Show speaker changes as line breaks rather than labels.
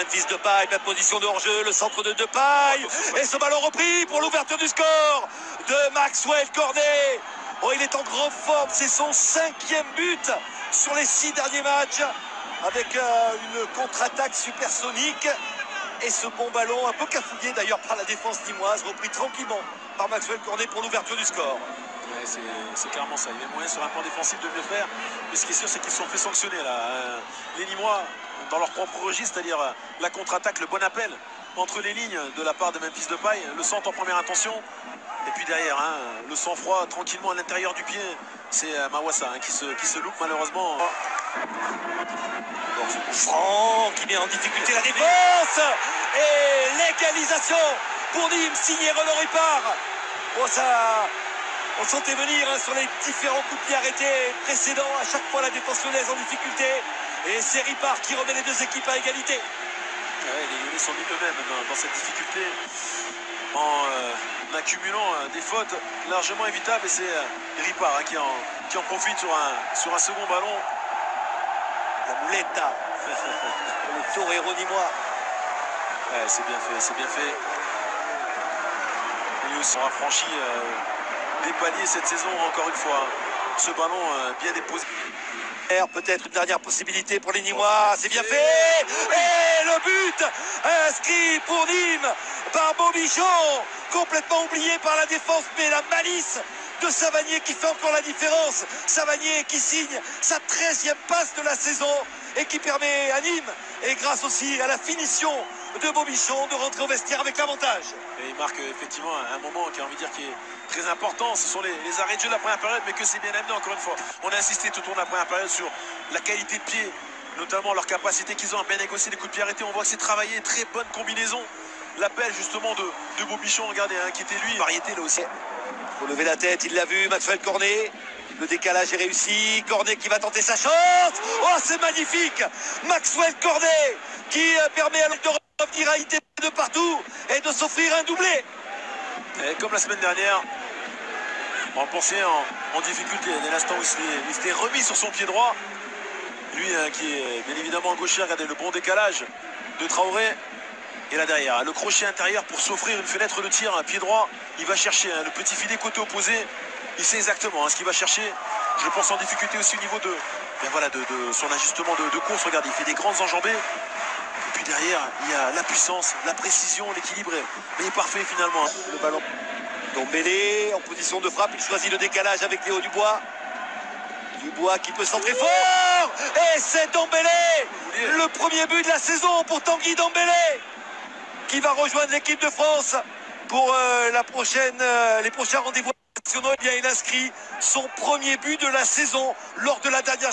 Memphis Depay, même position de hors-jeu, le centre de Depay, et ce ballon repris pour l'ouverture du score de Maxwell Cornet. Oh, il est en grande forme, c'est son 5e but sur les 6 derniers matchs, avec une contre-attaque supersonique, et ce bon ballon, un peu cafouillé d'ailleurs par la défense nîmoise, repris tranquillement par Maxwell Cornet pour l'ouverture du score.
Ouais, c'est clairement ça. Il y a moyen sur un plan défensif de mieux faire. Mais ce qui est sûr, c'est qu'ils se sont fait sanctionner là. Les Nîmois, dans leur propre registre, c'est-à-dire la contre-attaque, le bon appel entre les lignes de la part de Memphis Depay, le centre en première intention. Et puis derrière, le sang-froid tranquillement à l'intérieur du pied, c'est Mawassa qui se loupe malheureusement.
Franck qui met en difficulté la défense et l'égalisation pour Nîmes, signé Renaud Ripard. Bon, ça, on sentait venir sur les différents coups de pied arrêtés précédents. À chaque fois la défense lyonnaise en difficulté, et c'est Ripard qui remet les deux équipes à égalité.
Ouais, les Lyonnais sont mis eux-mêmes dans cette difficulté en accumulant des fautes largement évitables, et c'est Ripard qui en profite sur un second ballon.
La Mouletta, le torero nîmois.
Ouais, c'est bien fait, c'est bien fait. Il sera franchi des paliers cette saison encore une fois. Ce ballon bien déposé.
Peut-être une dernière possibilité pour les Nîmois, c'est bien fait. Et le but inscrit pour Nîmes par Bobichon, complètement oublié par la défense, mais la malice de Savanier qui fait encore la différence. Savanier qui signe sa 13e passe de la saison et qui permet à Nîmes, et grâce aussi à la finition de Bobichon, de rentrer au vestiaire avec l'avantage.
Et il marque effectivement un moment qui a envie de dire qui est très important. Ce sont les arrêts de jeu de la première période, mais que c'est bien amené encore une fois. On a insisté tout au long de la première période sur la qualité de pied, notamment leur capacité qu'ils ont à bien négocier les coups de pied arrêtés. On voit que c'est travaillé, très bonne combinaison. L'appel justement de Bobichon, regardez, qui était lui, variété là aussi.
Il faut lever la tête, il l'a vu, Maxwell Cornet. Le décalage est réussi, Cornet qui va tenter sa chance. Oh, c'est magnifique, Maxwell Cornet qui permet à l'autre de revenir à ITP de partout et de s'offrir un doublé.
Et comme la semaine dernière, on pensait en difficulté dès l'instant où il s'était remis sur son pied droit. Lui qui est bien évidemment gaucher, regardez le bon décalage de Traoré. Et là derrière, le crochet intérieur pour s'offrir une fenêtre de tir, un pied droit. Il va chercher le petit filet côté opposé. Il sait exactement ce qu'il va chercher. Je pense en difficulté aussi au niveau de son ajustement de course. Regardez, il fait des grandes enjambées. Et puis derrière, il y a la puissance, la précision, l'équilibre. Mais il est parfait finalement.
Le ballon. Dombélé en position de frappe. Il choisit le décalage avec Léo Dubois. Dubois qui peut centrer fort. Et c'est Dombélé. Le premier but de la saison pour Tanguy Dombélé, qui va rejoindre l'équipe de France pour les prochains rendez-vous nationaux. Eh bien, il inscrit son premier but de la saison lors de la dernière